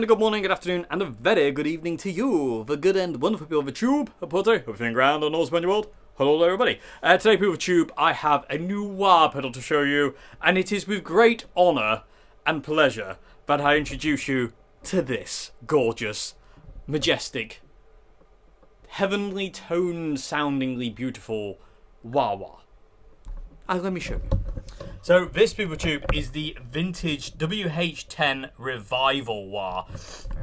good morning, good afternoon, and a very good evening to you, the good and wonderful people of the Tube. Hope you're feeling grand on all the world. Hello everybody. Today, people of the Tube, I have a new wah pedal to show you, and it is with great honour and pleasure that I introduce you to this gorgeous, majestic, heavenly toned soundingly beautiful wah-wah. Let me show you. So this, people of the Tube, is the vintage WH10 Revival wah.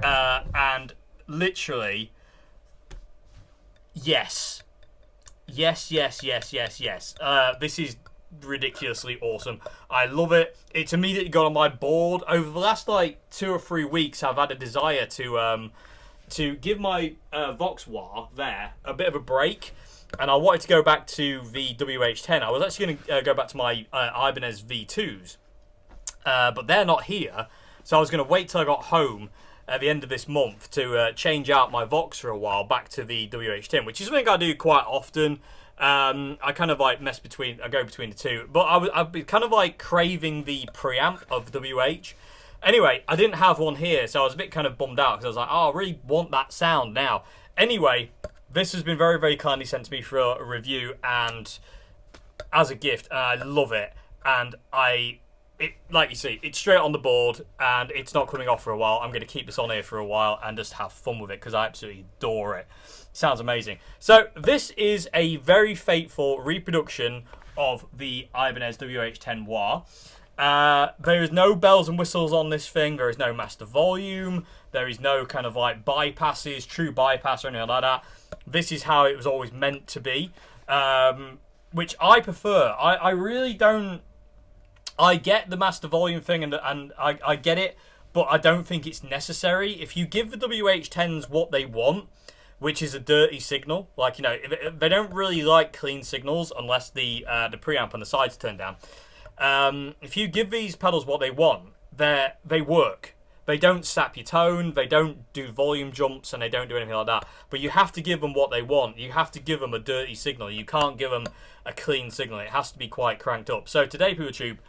And literally, yes. Yes. This is ridiculously awesome. I love it. It's immediately got on my board. Over the last, 2 or 3 weeks, I've had a desire to give my Vox wah there a bit of a break. And I wanted to go back to the WH10. I was actually going to go back to my Ibanez V2s. But they're not here. So I was going to wait till I got home at the end of this month to change out my Vox for a while back to the WH10, which is something I do quite often. I kind of mess between, I go between the two. But I've been kind of craving the preamp of WH. Anyway, I didn't have one here, so I was a bit kind of bummed out because I was like, oh, I really want that sound now. Anyway, this has been very, very kindly sent to me for a review and as a gift, and I love it. And like you see, it's straight on the board, and it's not coming off for a while. I'm going to keep this on here for a while and just have fun with it because I absolutely adore it. Sounds amazing. So this is a very faithful reproduction of the Ibanez WH10 wah. There is no bells and whistles on this thing. There is no master volume. There is no kind of bypasses, true bypass or anything like that. This is how it was always meant to be, which I prefer. I really don't. I get the master volume thing and I get it, but I don't think it's necessary. If you give the WH10s what they want, which is a dirty signal, they don't really like clean signals unless the preamp on the sides turn down. If you give these pedals what they want, they work. They don't sap your tone, they don't do volume jumps, and they don't do anything like that. But you have to give them what they want. You have to give them a dirty signal. You can't give them a clean signal. It has to be quite cranked up. So today, people of Tube,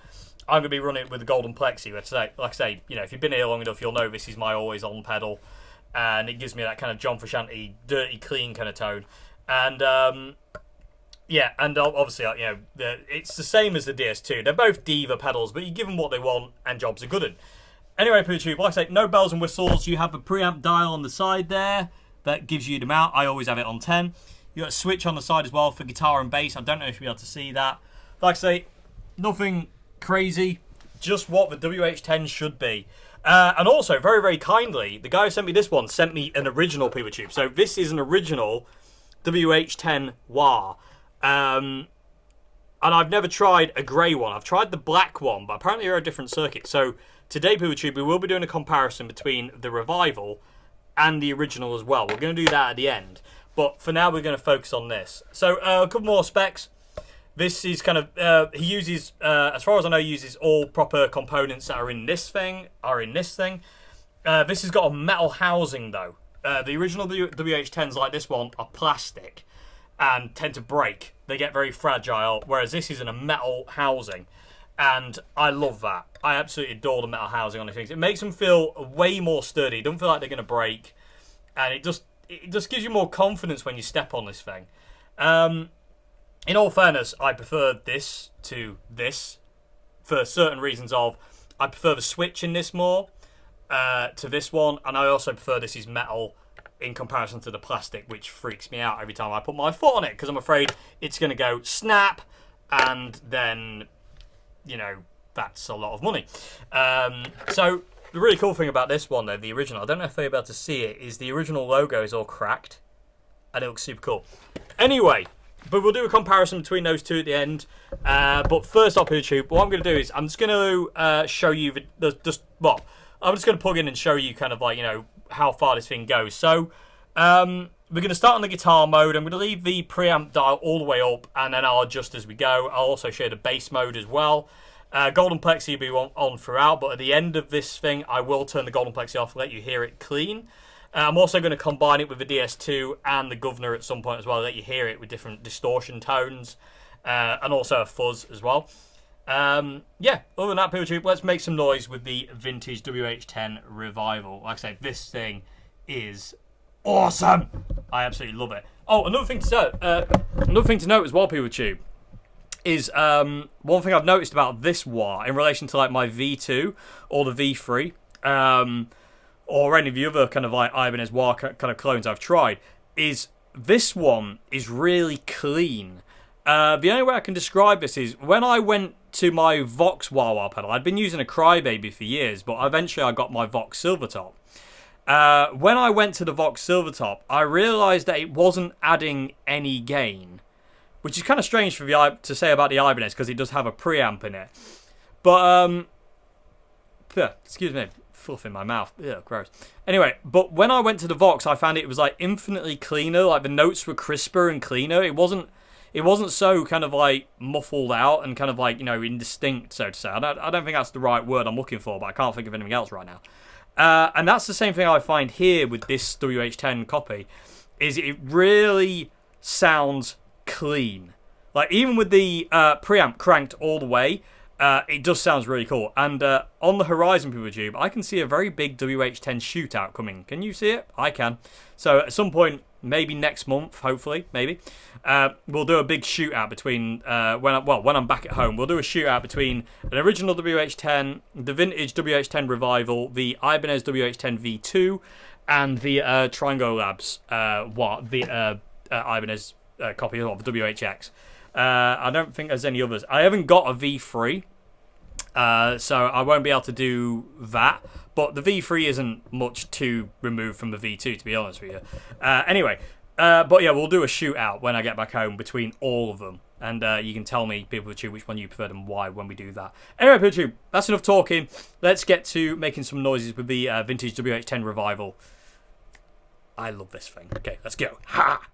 I'm going to be running it with the Golden Plexi. Like I say, if you've been here long enough, you'll know this is my always-on pedal. And it gives me that kind of John Frusciante, dirty, clean kind of tone. And, yeah, and obviously, it's the same as the DS2. They're both diva pedals, but you give them what they want, and jobs are good. Anyway, YouTube, like I say, no bells and whistles. You have a preamp dial on the side there that gives you the amount. I always have it on 10. You got a switch on the side as well for guitar and bass. I don't know if you'll be able to see that. Like I say, nothing crazy, just what the WH10 should be. And also, very, very kindly, the guy who sent me this one sent me an original PivoTube. So this is an original WH10 wah. And I've never tried a grey one. I've tried the black one, but apparently they're a different circuit. So today, PivoTube, we will be doing a comparison between the Revival and the original as well. We're going to do that at the end. But for now, we're going to focus on this. So a couple more specs. This is kind of, he uses, as far as I know, uses all proper components that are in this thing. This has got a metal housing, though. The original WH10s like this one are plastic and tend to break. They get very fragile, whereas this is in a metal housing. And I love that. I absolutely adore the metal housing on these things. It makes them feel way more sturdy. Don't feel like they're going to break. And it just gives you more confidence when you step on this thing. In all fairness, I prefer this to this for certain reasons of I prefer the switch in this more to this one, and I also prefer this is metal in comparison to the plastic, which freaks me out every time I put my foot on it because I'm afraid it's going to go snap, and then, that's a lot of money. So the really cool thing about this one, though, the original, I don't know if you'll be able to see it, is the original logo is all cracked, and it looks super cool. Anyway, but we'll do a comparison between those two at the end. But first off, YouTube, what I'm going to do is I'm just going to show you I'm just going to plug in and show you kind of how far this thing goes. So we're going to start on the guitar mode. I'm going to leave the preamp dial all the way up, and then I'll adjust as we go. I'll also show the bass mode as well. Golden Plexi will be on throughout, but at the end of this thing, I will turn the Golden Plexi off and let you hear it clean. I'm also going to combine it with the DS2 and the Governor at some point as well, let you hear it with different distortion tones, and also a fuzz as well. Yeah, other than that, people, let's make some noise with the vintage WH10 revival. Like I say, this thing is awesome. I absolutely love it. Oh, another thing to note as well, people tube, is one thing I've noticed about this war in relation to like my V2 or the V3, or any of the other kind of like Ibanez war kind of clones I've tried, is this one is really clean. The only way I can describe this is when I went to my Vox wah-wah pedal. I'd been using a Crybaby for years, but eventually I got my Vox Silvertop. When I went to the Vox Silvertop, I realised that it wasn't adding any gain, which is kind of strange for to say about the Ibanez because it does have a preamp in it. But excuse me, fluff in my mouth. Yeah, gross. Anyway, but when I went to the Vox, I found it was like infinitely cleaner. Like the notes were crisper and cleaner. It wasn't so kind of like muffled out and kind of like, indistinct, so to say. I don't think that's the right word I'm looking for, but I can't think of anything else right now. And that's the same thing I find here with this WH10 copy, is it really sounds clean. Like even with the preamp cranked all the way, it just sounds really cool. And on the horizon, people tube, I can see a very big WH10 shootout coming. Can you see it? I can. So at some point, maybe next month, hopefully, maybe, we'll do a big shootout between when I'm back at home. We'll do a shootout between an original WH10, the vintage WH10 revival, the Ibanez WH10 V2, and the Triangle Labs Ibanez copy of the WHX. I don't think there's any others. I haven't got a V3, so I won't be able to do that. But the V3 isn't much too removed from the V2, to be honest with you. Anyway, but yeah, we'll do a shootout when I get back home between all of them. And you can tell me, people tube, which one you prefer and why when we do that. Anyway, people tube, that's enough talking. Let's get to making some noises with the vintage WH10 revival. I love this thing. Okay, let's go. Ha!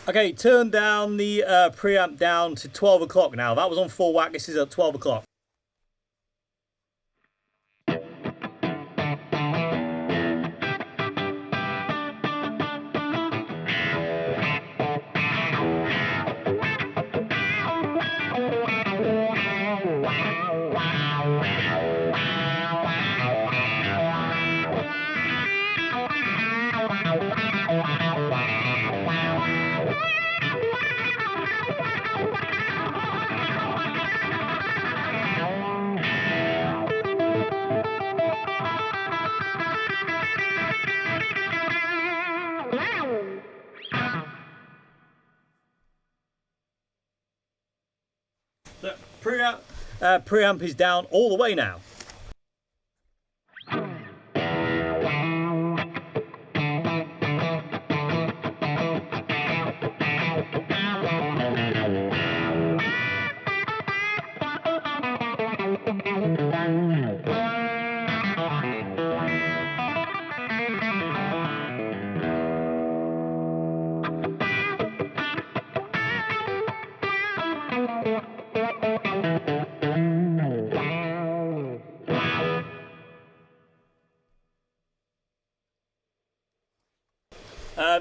Okay, turn down the preamp down to 12 o'clock now. That was on full whack. This is at 12 o'clock. The preamp is down all the way now.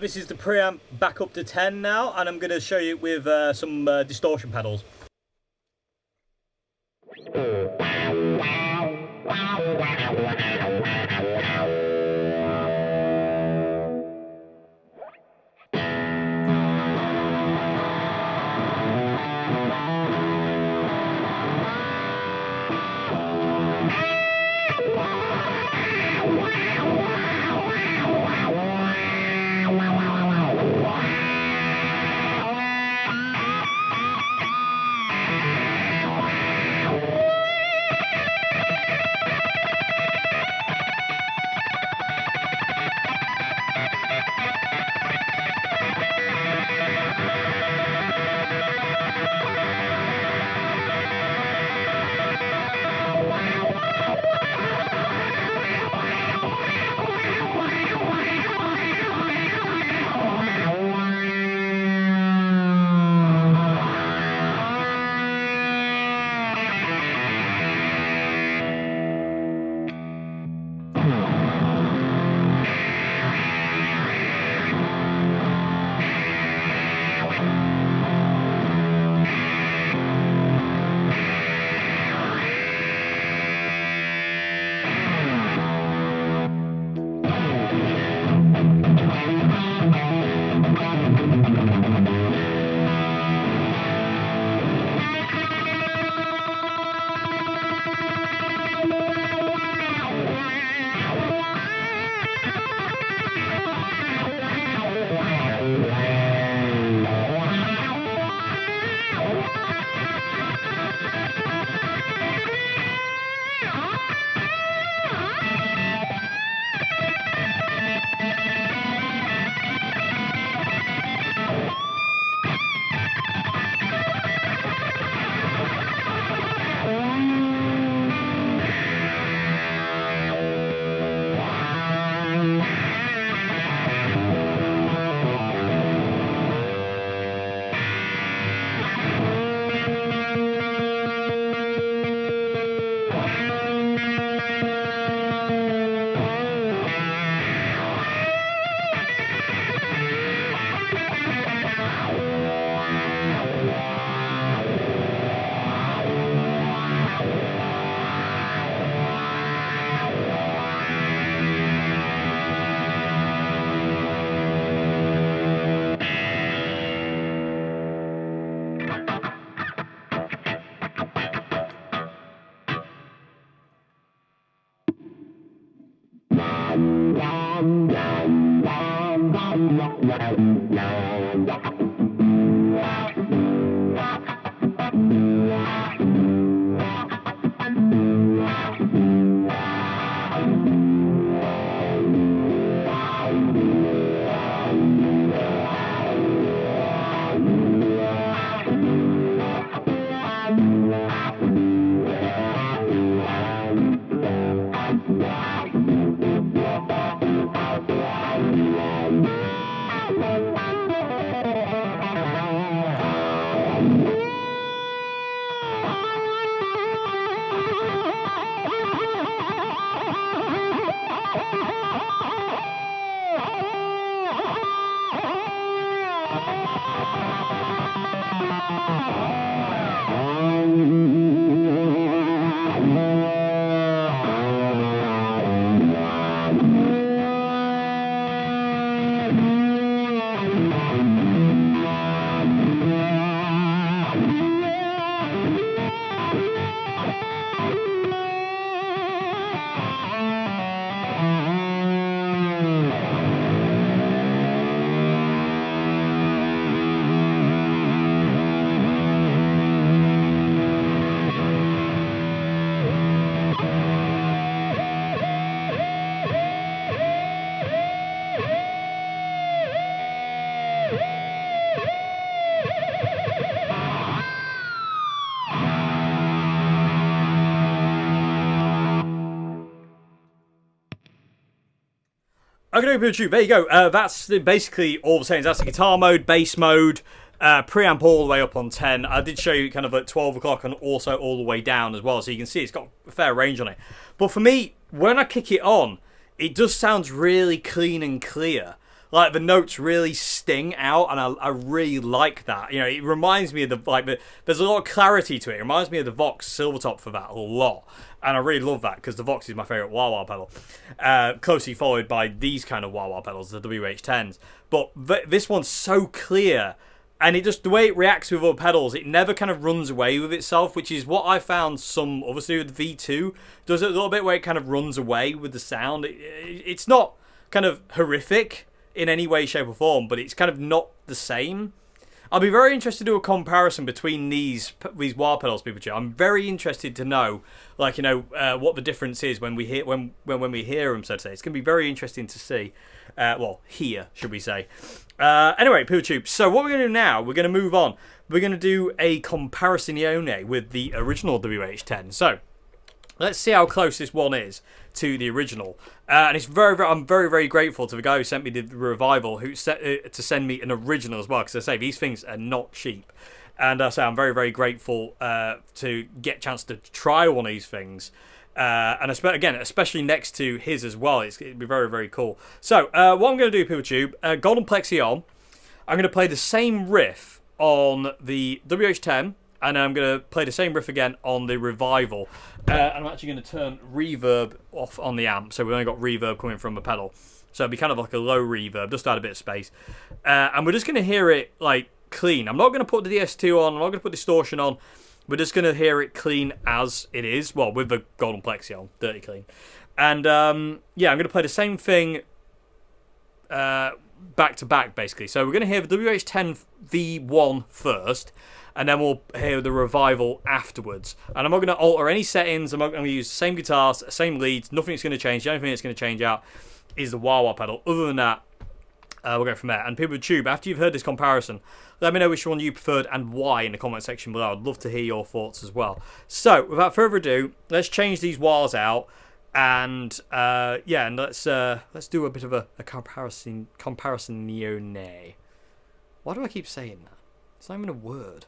This is the preamp back up to 10 now, and I'm going to show you with some distortion pedals. Okay, YouTube, there you go. That's basically all the settings. That's the guitar mode, bass mode, preamp all the way up on 10. I did show you kind of at 12 o'clock and also all the way down as well, so you can see it's got a fair range on it. But for me, when I kick it on, it just sounds really clean and clear. Like, the notes really sting out, and I really like that. You know, it reminds me of there's a lot of clarity to it. It reminds me of the Vox Silvertop for that a lot. And I really love that, because the Vox is my favourite wah-wah pedal. Closely followed by these kind of wah-wah pedals, the WH10s. But this one's so clear, and it just, the way it reacts with other pedals, it never kind of runs away with itself, which is what I found some, obviously with the V2, does it a little bit where it kind of runs away with the sound. It's not kind of horrific in any way, shape or form, but it's kind of not the same. I'll be very interested to do a comparison between these wah pedals, people. I'm very interested to know, like, you know, what the difference is when we hear when we hear them. So to say, it's going to be very interesting to see. Well, hear, should we say? Anyway, PeelTube. So what we're going to do now, we're going to move on. We're going to do a comparisione with the original WH10. So let's see how close this one is to the original. And it's I'm very, very grateful to the guy who sent me the revival, who to send me an original as well, because I say these things are not cheap. And I say I'm very, very grateful to get a chance to try one of these things. And again, especially next to his as well, it'd be very, very cool. So what I'm going to do, PeelTube, Golden Plexi on. I'm going to play the same riff on the WH10, and I'm going to play the same riff again on the revival. And I'm actually going to turn reverb off on the amp, so we've only got reverb coming from the pedal. So it'll be kind of like a low reverb, just add a bit of space. And we're just going to hear it like clean. I'm not going to put the DS2 on, I'm not going to put distortion on. We're just going to hear it clean as it is. Well, with the Golden Plexi on, dirty clean. And yeah, I'm going to play the same thing back to back, basically. So we're going to hear the WH10 V1 first, and then we'll hear the revival afterwards. And I'm not going to alter any settings. I'm going to use the same guitars, same leads. Nothing's going to change. The only thing that's going to change out is the wah-wah pedal. Other than that, we'll go from there. And people with Tube, after you've heard this comparison, let me know which one you preferred and why in the comment section below. I'd love to hear your thoughts as well. So, without further ado, let's change these wahs out. And, yeah, and let's do a bit of a comparison. Why do I keep saying that? It's not even a word.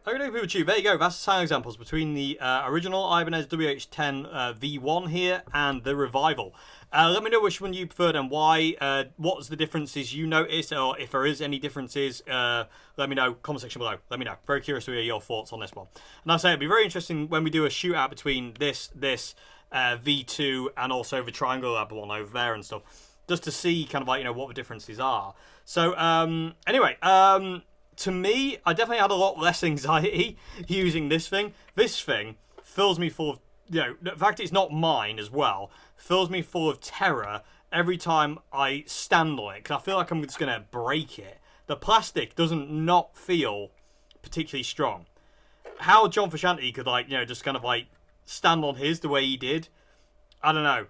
Okay, people, there you go. That's the sound examples between the original Ibanez WH10 V1 here and the Revival. Let me know which one you preferred and why. What's the differences you noticed, or if there is any differences, let me know. Comment section below. Let me know. Very curious to hear your thoughts on this one. And I say it'd be very interesting when we do a shootout between this V2 and also the Triangle Lab one over there and stuff, just to see kind of like, you know, what the differences are. So anyway. To me, I definitely had a lot less anxiety using this thing. This thing fills me full of, you know, the fact it's not mine as well, fills me full of terror every time I stand on it, because I feel like I'm just going to break it. The plastic doesn't not feel particularly strong. How John Frusciante could, like, you know, just kind of like stand on his the way he did, I don't know.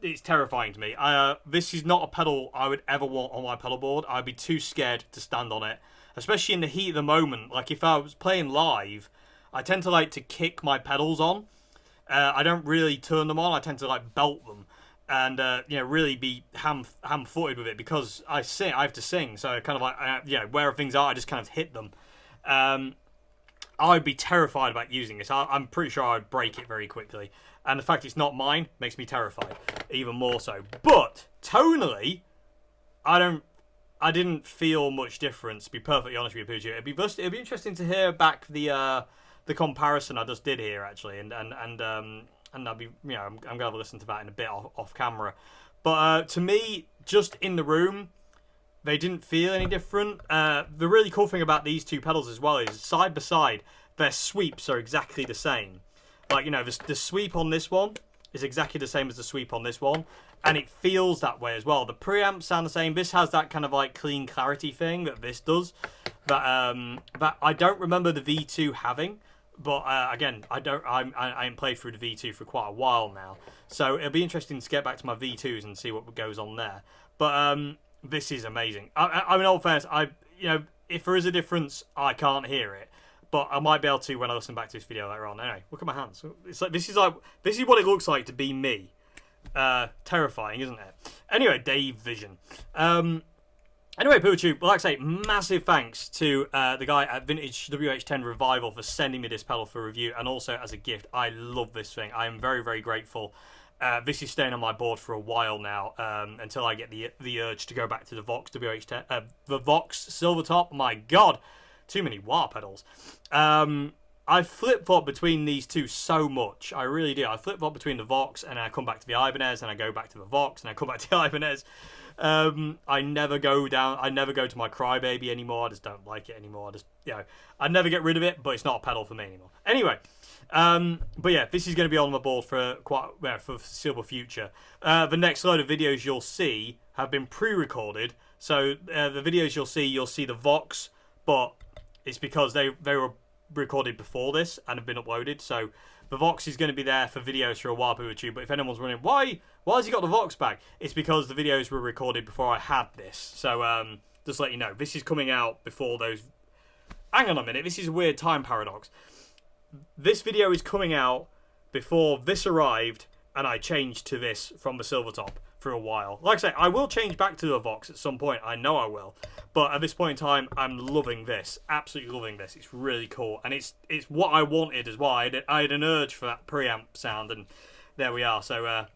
It's terrifying to me. This is not a pedal I would ever want on my pedal board. I'd be too scared to stand on it, especially in the heat of the moment. Like if I was playing live, I tend to like to kick my pedals on. I don't really turn them on. I tend to like belt them, and you know, really be ham-footed with it because I have to sing. So kind of like you know, where things are, I just kind of hit them. I'd be terrified about using this. I'm pretty sure I'd break it very quickly. And the fact it's not mine makes me terrified, even more so. But tonally, I didn't feel much difference. To be perfectly honest with you, Poochie. It'd be interesting to hear back the comparison I just did here actually, and I'll be, you know, I'm gonna have a listen to that in a bit off camera. But to me, just in the room, they didn't feel any different. The really cool thing about these two pedals as well is side by side, their sweeps are exactly the same. Like, you know, the sweep on this one is exactly the same as the sweep on this one. And it feels that way as well. The preamps sound the same. This has that kind of like clean clarity thing that this does. That I don't remember the V2 having. But again, I haven't played through the V2 for quite a while now. So it'll be interesting to get back to my V2s and see what goes on there. But this is amazing. I mean, all fairness, you know, if there is a difference, I can't hear it. But I might be able to when I listen back to this video later on. Anyway, look at my hands. It's like this is what it looks like to be me. Terrifying, isn't it? Anyway, Dave Vision. Anyway, PooTube, like I say, massive thanks to the guy at Vintage WH10 Revival for sending me this pedal for review, and also as a gift. I love this thing. I am very, very grateful. This is staying on my board for a while now, until I get the urge to go back to the Vox WH10, the Vox Silvertop. My God. Too many wah pedals. I flip-flop between these two so much. I really do. I flip-flop between the Vox, and I come back to the Ibanez, and I go back to the Vox, and I come back to the Ibanez. I never go to my Crybaby anymore. I just don't like it anymore. I never get rid of it, but it's not a pedal for me anymore. Anyway, but yeah, this is going to be on my board for for the foreseeable future. The next load of videos you'll see have been pre-recorded. So the videos you'll see the Vox, but it's because they were recorded before this and have been uploaded. So the Vox is going to be there for videos for a while, PooTube. But if anyone's wondering why has he got the Vox back, it's because the videos were recorded before I had this. So just to let you know, this is coming out before those. Hang on a minute, this is a weird time paradox. This video is coming out before this arrived, and I changed to this from the Silvertop for a while. Like I say, I will change back to the Vox at some point. I know I will. But at this point in time, I'm loving this. Absolutely loving this. It's really cool. And it's what I wanted as well. I had an urge for that preamp sound, and there we are. So,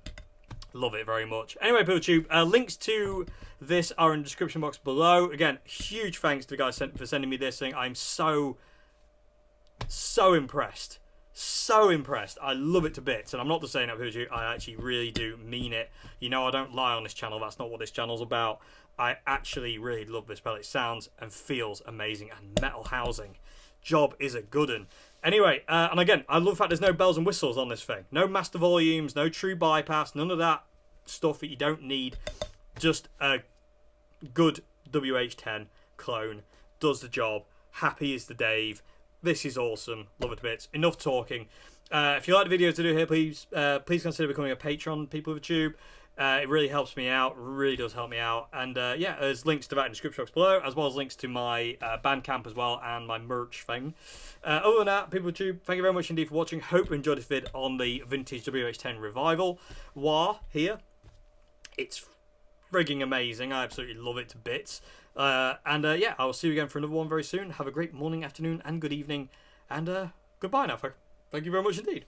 love it very much. Anyway, PooTube, links to this are in the description box below. Again, huge thanks to the guys for sending me this thing. I'm so impressed. So impressed. I love it to bits, and I'm not just saying that because I actually really do mean it. You know, I don't lie on this channel. That's not what this channel's about. I actually really love this pedal. It sounds and feels amazing, and metal housing. Job is a good one. Anyway, and again, I love the fact there's no bells and whistles on this thing. No master volumes, no true bypass, none of that stuff that you don't need. Just a good WH10 clone. Does the job. Happy is the Dave. This is awesome. Love it to bits. Enough talking. If you like the videos I do here, please consider becoming a patron, people of the tube. It really helps me out, really does help me out. And yeah, there's links to that in the description box below, as well as links to my Bandcamp as well, and my merch thing. Other than that, people of the tube, thank you very much indeed for watching. Hope you enjoyed this vid on the vintage WH10 revival. Wah, here. It's frigging amazing. I absolutely love it to bits. And yeah, I will see you again for another one very soon. Have a great morning, afternoon, and good evening. And goodbye now. Thank you very much indeed.